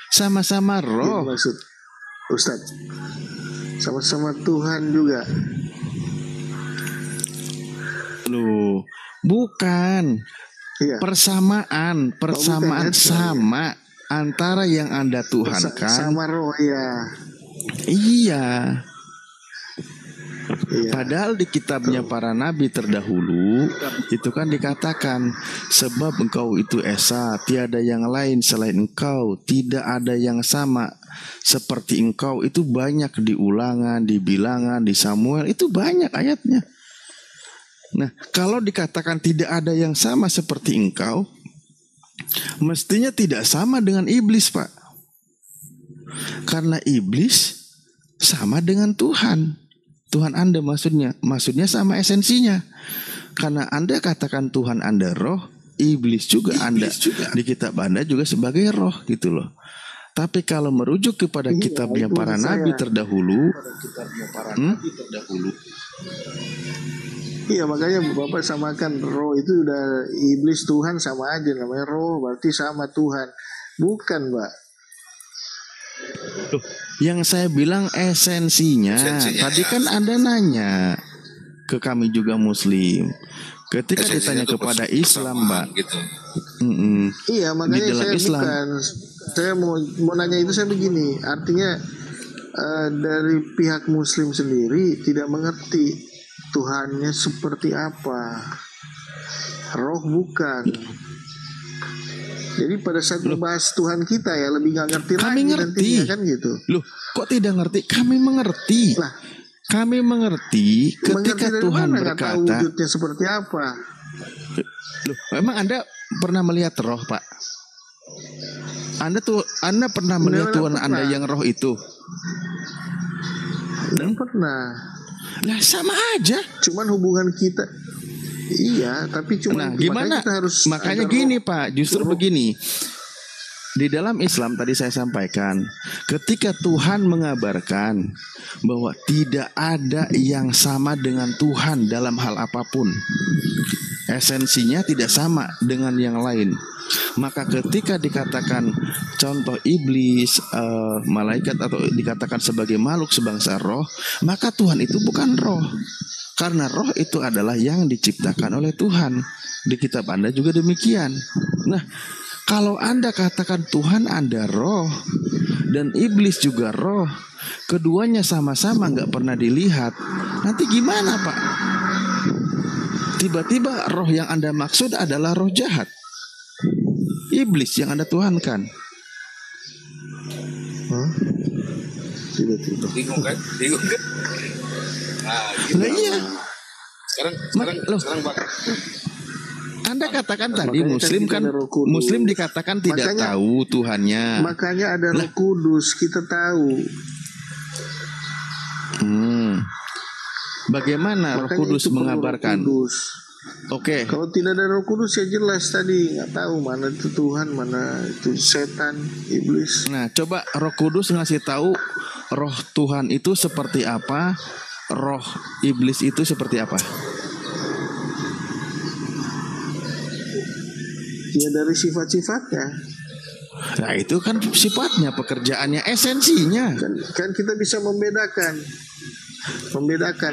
Sama-sama Yang roh. maksud Ustadz, sama-sama Tuhan juga. Loh, bukan. Iya. Persamaan bukan, sama antara yang Anda tuhankan sama roh ya. Iya. Iya. Padahal di kitabnya para nabi terdahulu itu kan dikatakan, sebab engkau itu esa, tiada yang lain selain engkau, tidak ada yang sama seperti engkau. Itu banyak di Ulangan, di Bilangan, di Samuel, itu banyak ayatnya. Nah, kalau dikatakan tidak ada yang sama seperti engkau, mestinya tidak sama dengan iblis, Pak. Karena iblis sama dengan Tuhan. Tuhan Anda maksudnya sama esensinya. Karena Anda katakan Tuhan Anda roh, iblis juga Anda di kitab Anda juga sebagai roh gitu loh. Tapi kalau merujuk kepada kitabnya para nabi terdahulu, iya, makanya Bapak samakan roh itu udah iblis Tuhan sama aja, namanya roh berarti sama Tuhan. Bukan, Mbak. Loh, yang saya bilang esensinya. Tadi kan Anda nanya ke kami juga Muslim. Ketika ditanya kepada Islam, Mbak. Gitu. Iya, makanya di dalam saya Islam. bukan. Saya mau nanya itu, saya begini. Artinya dari pihak Muslim sendiri tidak mengerti Tuhannya seperti apa. Roh bukan. Jadi pada saat membahas Tuhan kita ya lebih nggak ngerti kami lagi ngerti nantinya kan gitu. Loh, kok tidak ngerti? Kami mengerti. Nah, kami mengerti ketika mengerti Tuhan mana, berkata, tahu wujudnya seperti apa. Loh, memang Anda pernah melihat roh, Pak? Anda pernah melihat Tuhan Anda yang roh itu? Tidak pernah. Lah sama aja. Cuman hubungan kita. Iya, tapi cuma gimana? Makanya gini, Pak, justru begini. Di dalam Islam tadi saya sampaikan, ketika Tuhan mengabarkan bahwa tidak ada yang sama dengan Tuhan dalam hal apapun, esensinya tidak sama dengan yang lain. Maka ketika dikatakan contoh iblis, malaikat atau dikatakan sebagai makhluk sebangsa roh, maka Tuhan itu bukan roh. Karena roh itu adalah yang diciptakan oleh Tuhan. Di kitab Anda juga demikian. Nah, kalau Anda katakan Tuhan Anda roh dan iblis juga roh, keduanya sama-sama gak pernah dilihat, nanti gimana, Pak? Tiba-tiba roh yang Anda maksud adalah roh jahat, iblis yang Anda tuhankan. Tiba-tiba bingung kan? Nah, iya. Sekarang Pak, Anda katakan tadi Muslim kan, Muslim dikatakan tidak tahu Tuhannya. Makanya ada Roh Kudus, kita tahu. Bagaimana Roh Kudus mengabarkan? Oke. Kalau tidak ada Roh Kudus ya jelas tadi nggak tahu mana itu Tuhan, mana itu setan, iblis. Nah, coba Roh Kudus ngasih tahu roh Tuhan itu seperti apa, roh iblis itu seperti apa? Ya dari sifat-sifatnya. Nah itu kan sifatnya, pekerjaannya, esensinya. Kan kita bisa membedakan.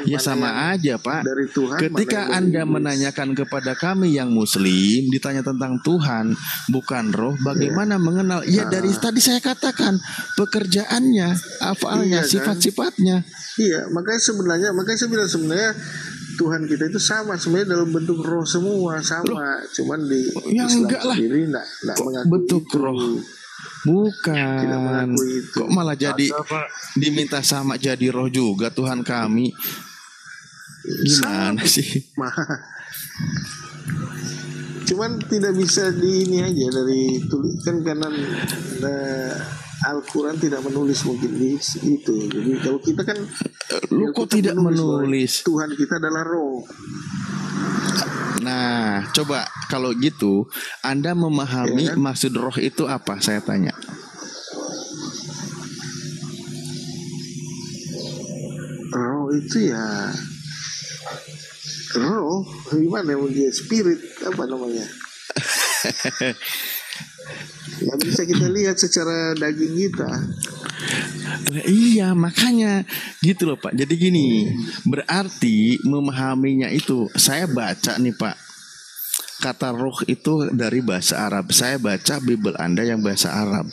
Ya sama aja, Pak. Dari Tuhan. Ketika Anda menanyakan kepada kami yang Muslim, ditanya tentang Tuhan bukan roh, bagaimana mengenal? Ya dari tadi saya katakan pekerjaannya, afalnya, sifat-sifatnya. Iya, makanya saya bilang sebenarnya Tuhan kita itu sama sebenarnya dalam bentuk roh semua sama, cuman di Islam sendiri enggak mengaku bentuk itu. Roh. Bukan. Kok malah jadi diminta sama jadi roh juga Tuhan kami? Gimana sih? Cuman tidak bisa di ini aja dari tulisan karena Al-Quran tidak menulis mungkin di itu. Jadi kalau kita kan lu kok tidak menulis? Tuhan kita adalah roh. Nah, coba kalau gitu Anda memahami maksud roh itu apa? Saya tanya. Roh itu ya roh, gimana ya, spirit apa namanya? Nggak bisa kita lihat secara daging kita. Nah, iya makanya gitu loh Pak. Jadi gini, berarti memahaminya itu saya baca nih Pak. Kata ruh itu dari bahasa Arab. Saya baca Bible Anda yang bahasa Arab.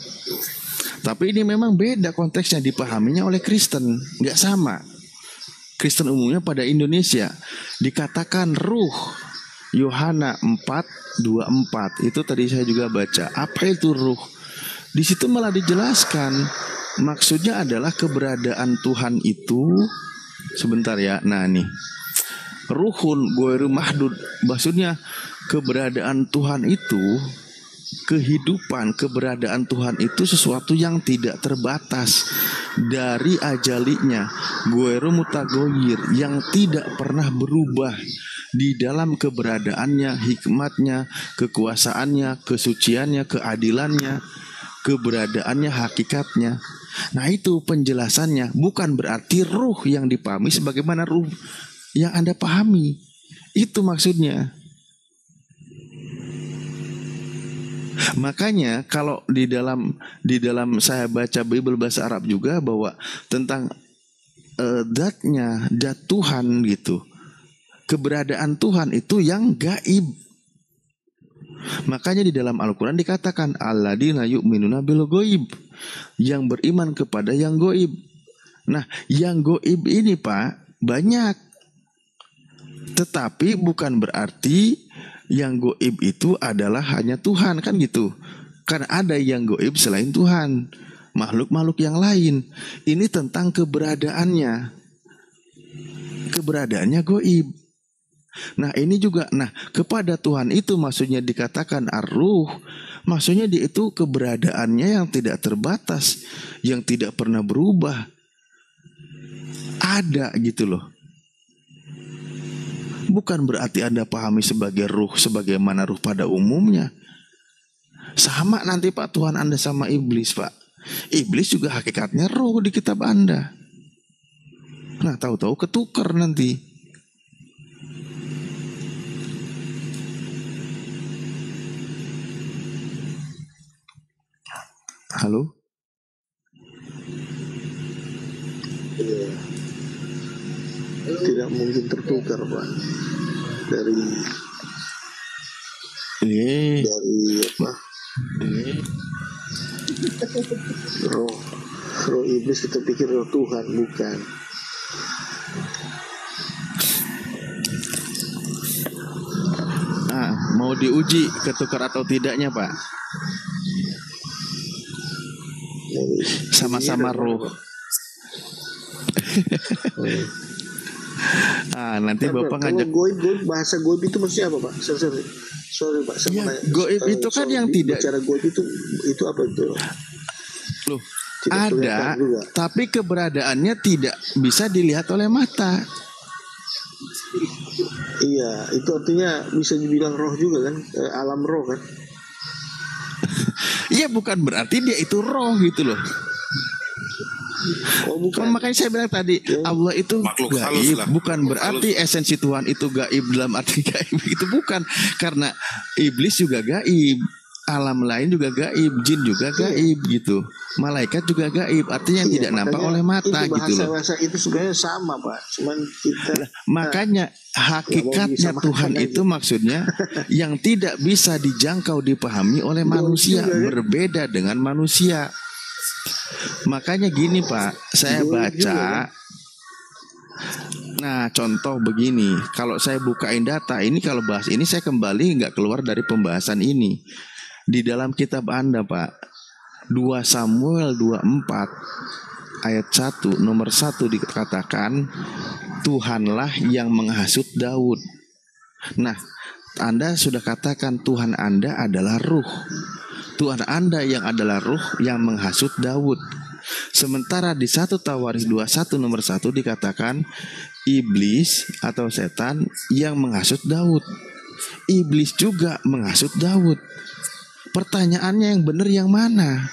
Tapi ini memang beda konteksnya, dipahaminya oleh Kristen, nggak sama. Kristen umumnya pada Indonesia dikatakan ruh. Yohana 4:24 itu tadi saya juga baca. Apa itu ruh? Di situ malah dijelaskan maksudnya adalah keberadaan Tuhan itu. Sebentar ya. Nah nih, ruhun ghairu mahdud, maksudnya keberadaan Tuhan itu, kehidupan, keberadaan Tuhan itu sesuatu yang tidak terbatas dari ajalinya, ghairu mutagoyir, yang tidak pernah berubah di dalam keberadaannya, hikmatnya, kekuasaannya, kesuciannya, keadilannya, keberadaannya, hakikatnya. Nah itu penjelasannya. Bukan berarti ruh yang dipahami sebagaimana ruh yang Anda pahami. Itu maksudnya. Makanya kalau di dalam saya baca Bible bahasa Arab juga bahwa tentang dat Tuhan gitu. Keberadaan Tuhan itu yang gaib. Makanya di dalam Al-Quran dikatakan alladzina yu'minuna bil ghaib, yang beriman kepada yang gaib. Nah, yang gaib ini Pak banyak. Tetapi bukan berarti yang gaib itu adalah hanya Tuhan, kan gitu. Karena ada yang gaib selain Tuhan, makhluk-makhluk yang lain. Ini tentang keberadaannya. Keberadaannya gaib. Nah ini juga, nah kepada Tuhan itu maksudnya dikatakan ar-ruh, maksudnya dia itu keberadaannya yang tidak terbatas, yang tidak pernah berubah, ada gitu loh. Bukan berarti Anda pahami sebagai ruh sebagaimana ruh pada umumnya. Sama nanti Pak Tuhan Anda sama iblis Pak. Iblis juga hakikatnya ruh di kitab Anda. Nah tahu-tahu ketukar nanti. Halo? Iya. Tidak mungkin tertukar Pak. Dari apa? Roh iblis kita pikir roh Tuhan, bukan. Mau diuji ketukar atau tidaknya Pak? Sama-sama roh. Nanti Bapak ngajak. Goib, bahasa goib itu maksudnya apa Pak? Sorry Pak. Ya, goib itu kan yang tidak. Bicara goib itu apa itu? Loh, ada, tapi keberadaannya tidak bisa dilihat oleh mata. Iya, itu artinya bisa dibilang roh juga kan, alam roh kan? Iya, bukan berarti dia itu roh gitu loh. Oh, bukan. Makanya saya bilang tadi Allah itu gaib, bukan berarti esensi Tuhan itu gaib dalam arti gaib itu bukan, karena iblis juga gaib, alam lain juga gaib, jin juga gaib gitu, malaikat juga gaib, artinya yang tidak nampak oleh mata gitu loh. Bahasa itu sebenarnya sama Pak, cuman kita makanya hakikatnya Tuhan itu maksudnya yang tidak bisa dijangkau dipahami oleh manusia, berbeda dengan manusia. Makanya gini Pak, saya baca. Nah contoh begini, kalau saya bukain data ini, kalau bahas ini saya kembali nggak keluar dari pembahasan ini. Di dalam kitab Anda Pak, 2 Samuel 24 ayat 1 nomor 1 dikatakan Tuhanlah yang menghasut Daud. Nah Anda sudah katakan Tuhan Anda adalah ruh. Tuhan Anda yang adalah ruh yang menghasut Daud. Sementara di 1 Tawaris 21 nomor 1 dikatakan iblis atau setan yang menghasut Daud. Iblis juga menghasut Daud. Pertanyaannya yang benar yang mana?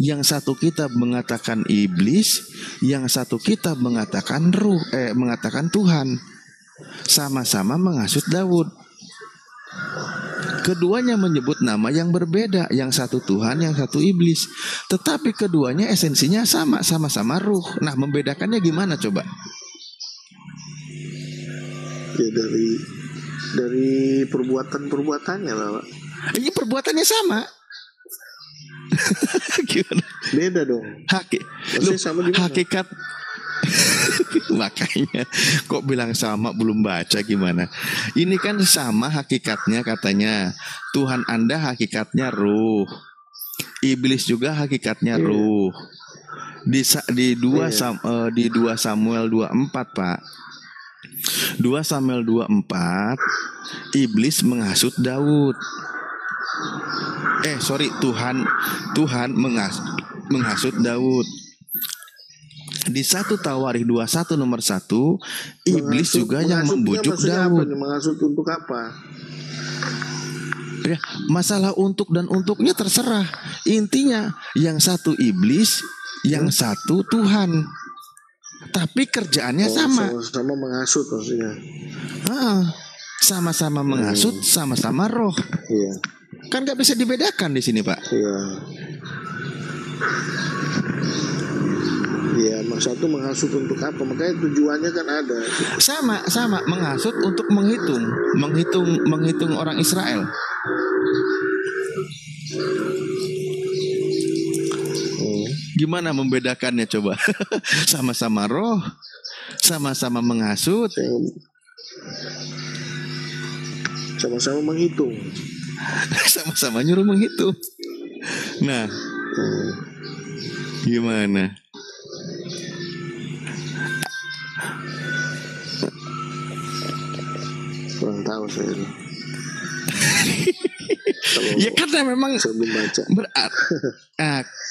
Yang satu kitab mengatakan iblis, yang satu kitab mengatakan mengatakan Tuhan. Sama-sama menghasut Daud. Keduanya menyebut nama yang berbeda, yang satu Tuhan, yang satu iblis. Tetapi keduanya esensinya sama, sama-sama ruh. Nah, membedakannya gimana coba? Ya dari perbuatannya lah, Pak. Ini perbuatannya sama. Gimana? Beda dong. Maksudnya sama gimana? Hakikat. Makanya kok bilang sama belum baca gimana? Ini kan sama hakikatnya katanya. Tuhan Anda hakikatnya ruh. Iblis juga hakikatnya ruh. Di 2 Samuel 24, Pak. 2 Samuel 24, iblis menghasut Daud. Tuhan menghasut Daud. Di 1 Tawarikh 21 nomor 1, iblis juga yang membujuk Daud. Menghasut untuk apa? Ya, masalah untuk dan untuknya terserah. Intinya yang satu iblis, yang satu Tuhan. Tapi kerjaannya sama. Sama-sama menghasut maksudnya. Sama-sama menghasut, sama-sama roh. Iya. Kan nggak bisa dibedakan di sini, Pak. Iya. Iya, satu menghasut untuk apa? Makanya tujuannya kan ada. Sama menghasut untuk menghitung orang Israel. Gimana membedakannya coba? Sama-sama roh, sama-sama menghasut, sama-sama menghitung, sama-sama nyuruh menghitung. Nah, gimana? Kurang tahu saya ini. Ya karena memang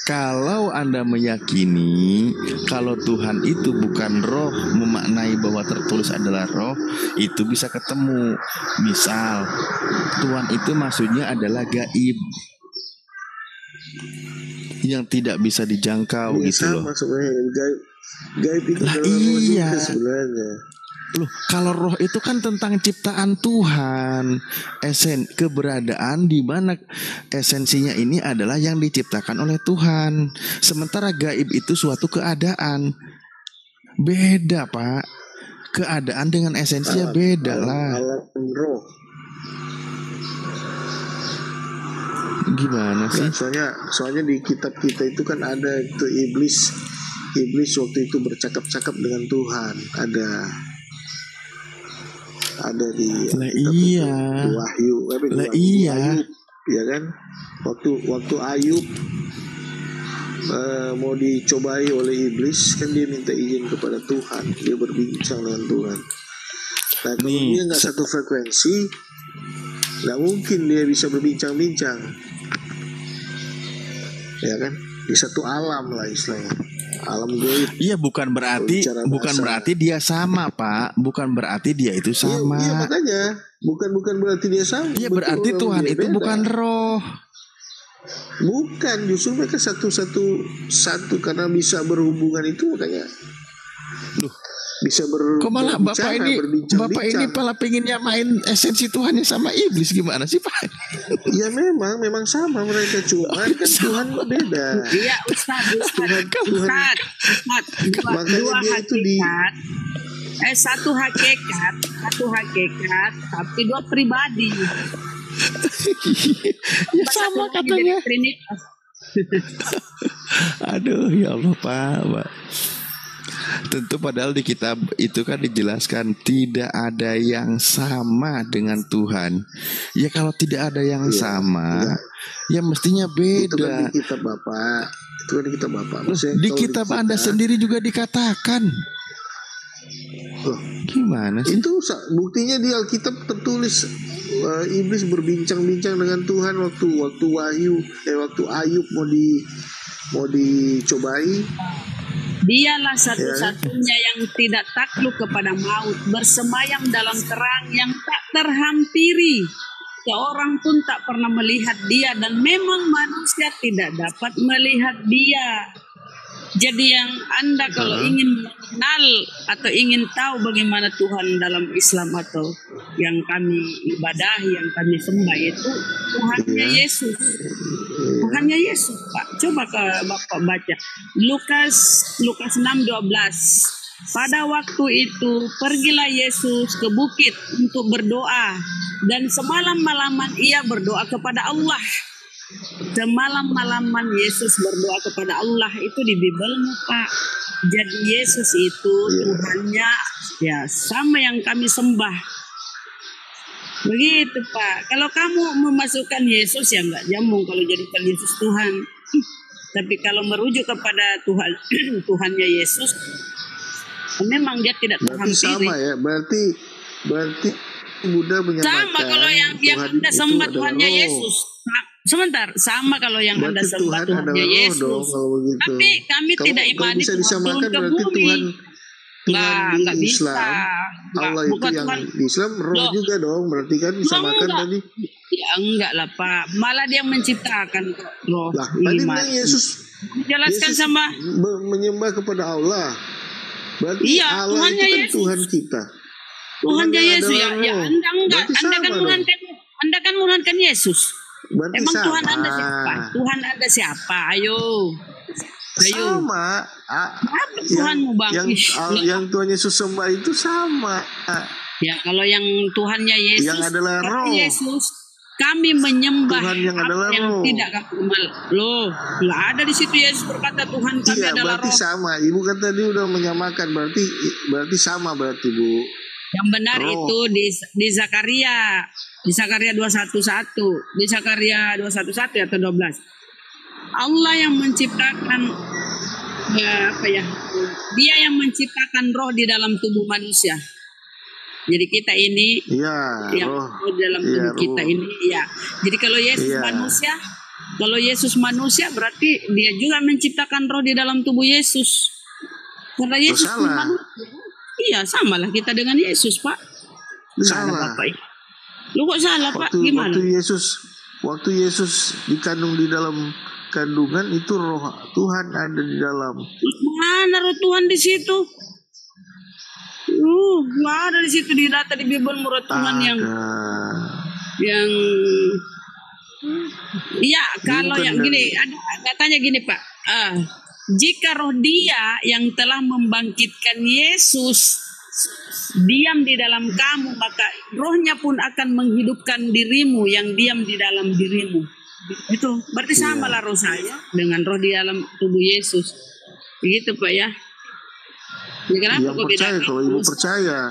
kalau Anda meyakini kalau Tuhan itu bukan roh, memaknai bahwa tertulis adalah roh, itu bisa ketemu. Misal Tuhan itu maksudnya adalah gaib, yang tidak bisa dijangkau gitu loh. Gaib itu lah iya sebenarnya. Loh, kalau roh itu kan tentang ciptaan Tuhan, keberadaan di mana esensinya ini adalah yang diciptakan oleh Tuhan. Sementara gaib itu suatu keadaan. Beda, Pak. Keadaan dengan esensinya beda lah. Alam roh. Gimana sih? Soalnya di kitab kita itu kan ada itu iblis waktu itu bercakap-cakap dengan Tuhan, ada di Wahyu, Ayub, ya kan? Waktu Ayub mau dicobai oleh iblis, kan dia minta izin kepada Tuhan, dia berbincang dengan Tuhan. Nah, kalau dia nggak satu frekuensi, nggak mungkin dia bisa berbincang-bincang, ya kan? Di satu alam lah istilahnya. Alam gaib. Iya, bukan berarti dia sama, Pak. Bukan berarti dia itu sama. Iya makanya bukan berarti dia sama. Iya, berarti Tuhan itu beda. Bukan roh. Bukan, justru mereka satu karena bisa berhubungan itu makanya. Loh, bisa kok malah Bapak ini malah pengennya main esensi Tuhannya sama iblis, gimana sih, Pak? Ya memang sama mereka, cuma kan Tuhan beda. Iya, Ustaz. Dua hakikat. Satu hakikat, tapi dua pribadi. Ya sama katanya. Aduh, ya Allah, Pak. Tentu padahal di kitab itu kan dijelaskan tidak ada yang sama dengan Tuhan. Ya kalau tidak ada yang sama, ya mestinya beda. Itu kan di kitab Bapak. Maksudnya, di kitab Anda sendiri juga dikatakan. Loh, gimana sih? Itu buktinya di Alkitab tertulis iblis berbincang-bincang dengan Tuhan waktu Ayub mau dicobai. Dialah satu-satunya yang tidak takluk kepada maut, bersemayam dalam terang yang tak terhampiri. Seorang pun tak pernah melihat dia, dan memang manusia tidak dapat melihat dia. Jadi yang Anda kalau ingin mengenal atau ingin tahu bagaimana Tuhan dalam Islam atau yang kami ibadahi, yang kami sembah itu Tuhannya Yesus. Tuhannya Yesus, Pak. Coba ke Bapak baca Lukas 6:12. Pada waktu itu pergilah Yesus ke bukit untuk berdoa, dan semalam-malaman ia berdoa kepada Allah. Semalam-malaman Yesus berdoa kepada Allah, itu di Bibelmu, Pak. Jadi Yesus itu Tuhannya ya sama yang kami sembah. Begitu, Pak. Kalau kamu memasukkan Yesus ya enggak nyambung kalau jadikan Yesus Tuhan. Tapi kalau merujuk kepada Tuhan Tuhannya Yesus, memang dia tidak terhampiri. Sama ya, berarti Buddha menyamakan sama kalau yang Anda sembah Tuhannya Yesus. Sebentar, sama kalau yang Anda sembah Tuhannya Yesus. Tapi kami tidak imani bisa Tuhan turun ke bumi. Nggak bisa. Allah itu yang di Islam roh juga dong, berarti kan disamakan tadi. Ya enggak lah, Pak. Malah dia menciptakan roh. Lah, tadi bilang Yesus jelaskan sama menyembah kepada Allah. Berarti iya, Allah Tuhannya itu kan Yesus. Tuhan kita. Tuhannya Yesus ya. Anda enggak. Anda kan menurunkan Yesus. Berarti emang sama. Tuhan Anda siapa? Tuhan Anda siapa? Ayo. Sama. Apa Tuhanmu, Bang? Yang Tuhan Yesus sembah itu sama. Ya, kalau yang Tuhannya Yesus, yang adalah roh. Yesus, kami menyembah Tuhan yang adalah yang roh. tidak kami kenal. Loh, nggak ada di situ Yesus berkata Tuhan kami adalah berarti roh. sama. Ibu kan tadi udah menyamakan, berarti sama berarti, Bu. Yang benar roh. Itu di Zakaria. Di Zakaria 2:11. Di Zakaria 2:11 atau 12. Allah yang menciptakan Dia yang menciptakan roh di dalam tubuh manusia. Jadi kita ini roh di dalam tubuh kita ini ya. Jadi kalau Yesus manusia berarti dia juga menciptakan roh di dalam tubuh Yesus. Karena Yesus manusia. Iya, samalah kita dengan Yesus, Pak. Salah. Lu kok salah, Pak? Gimana? Waktu Yesus dikandung di dalam kandungan itu roh Tuhan ada di dalam. Mana roh Tuhan di situ? Nggak ada di situ di data di Bible roh Tuhan yang iya kalau yang gini ada katanya gini, Pak. Jika roh Dia yang telah membangkitkan Yesus diam di dalam kamu, maka rohnya pun akan menghidupkan dirimu yang diam di dalam dirimu. Itu berarti sama lah roh saya dengan roh di dalam tubuh Yesus. Begitu, Pak ya. Kenapa kok beda? Kalau ibu percaya.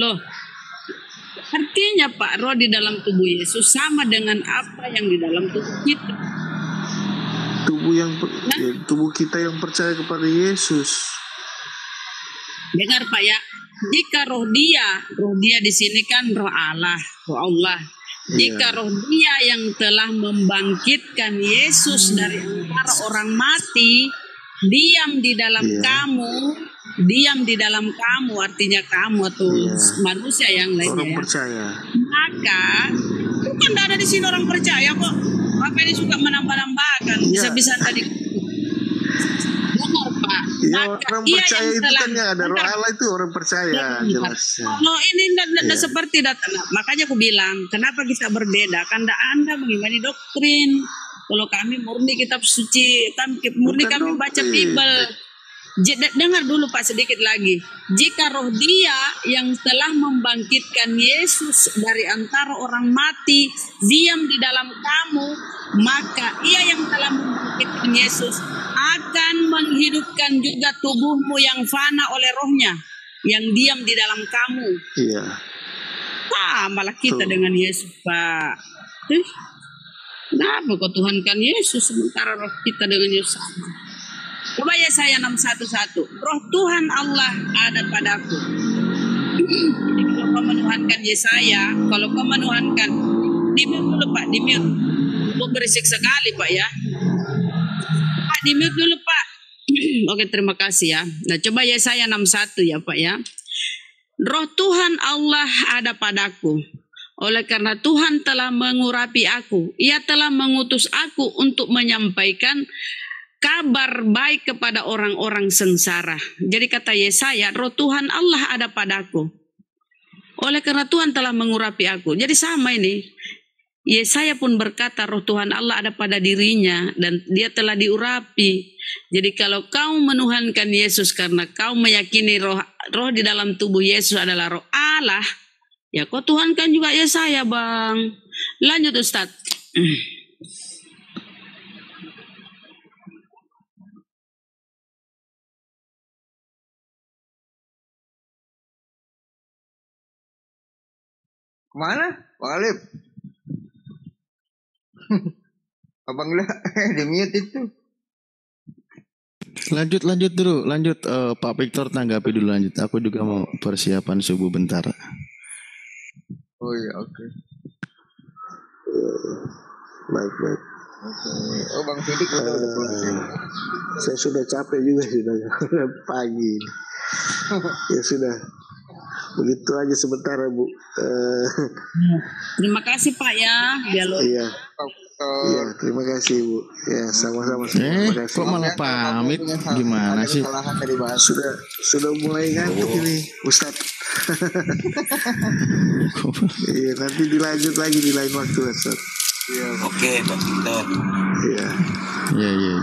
Loh, artinya Pak, roh di dalam tubuh Yesus sama dengan apa yang di dalam tubuh kita. Tubuh kita yang percaya kepada Yesus. Dengar, Pak ya. Jika roh dia di sini kan roh Allah. Jika roh Dia yang telah membangkitkan Yesus dari antara orang mati diam di dalam kamu, artinya kamu atau manusia yang lainnya. Orang percaya. Maka bukan ada di sini orang percaya kok. Apa ini suka menambah-nambahkan? Bisa-bisa tadi. Benar, Pak. Orang percaya itu kan yang ada roh Allah itu orang percaya jelas. Kalau ini tidak seperti data, makanya aku bilang kenapa kita berbeda? Karena Anda mengimani doktrin. Kalau kami murni kitab suci, kami baca Bible. Dengar dulu, Pak, sedikit lagi. Jika roh Dia yang telah membangkitkan Yesus dari antara orang mati diam di dalam kamu, maka Ia yang telah membangkitkan Yesus akan menghidupkan juga tubuhmu yang fana oleh rohnya yang diam di dalam kamu. Iya. Malah kita dengan Yesus, Pak. Kenapa kok Tuhankan Yesus sementara roh kita dengan Yesus? Coba Yesaya 6:1. Roh Tuhan Allah ada padaku. Jadi kalau kau menuhankan Yesaya, kalau kau menuhankan, di-mute dulu, Pak, di-mute. Berisik sekali, Pak ya. Pak, di-mute dulu, Pak. Oke, terima kasih ya. Nah, coba Yesaya 6:1 ya, Pak ya. Roh Tuhan Allah ada padaku. Oleh karena Tuhan telah mengurapi aku, Ia telah mengutus aku untuk menyampaikan kabar baik kepada orang-orang sengsara. Jadi kata Yesaya, roh Tuhan Allah ada padaku. Oleh karena Tuhan telah mengurapi aku. Jadi sama ini. Yesaya pun berkata roh Tuhan Allah ada pada dirinya dan dia telah diurapi. Jadi kalau kau menuhankan Yesus karena kau meyakini roh di dalam tubuh Yesus adalah roh Allah, ya kau tuhankan juga Yesaya, Bang. Lanjut Ustaz. Kemana? Bang Alip? Abang lah, di mute itu. Lanjut dulu, Pak Victor tanggapi dulu lanjut. Aku juga mau persiapan subuh bentar. Oh iya, oke. Baik. Oh Bang Sidik udah pulang. Saya sudah capek juga sudah pagi. Ya sudah. Begitu aja sebentar Bu. Terima kasih Pak ya. Dialog. Iya. Iya, terima kasih Bu. Ya, sama-sama. Terima kasih. Kok malah pamit? Gimana sih? Sudah mulai ngantuk ini, Ustadz. Iya, nanti dilanjut lagi di lain waktu, Ustadz. Iya. Oke, Pak Victor. Iya. Iya.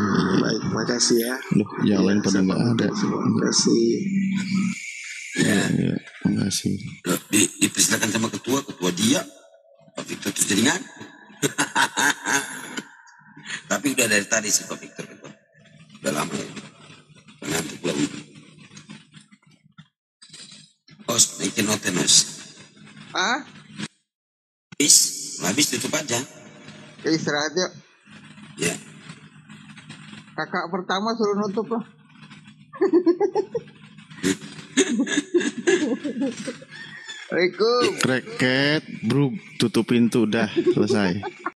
Baik, makasih ya. Loh, yang lain pada nggak ada. Terima kasih. Iya, terima kasih. Dipersilakan sama ketua dia. Pak Victor terus jaringan. Tapi udah dari tadi sih Pak Victor. Udah lama ya. Pengantuk lah. Os, naikin noten os. Habis tutup aja. Istirahat yuk. Ya. Kakak pertama suruh nutup lah. Assalamualaikum. Kreket, bro, tutup pintu, udah selesai.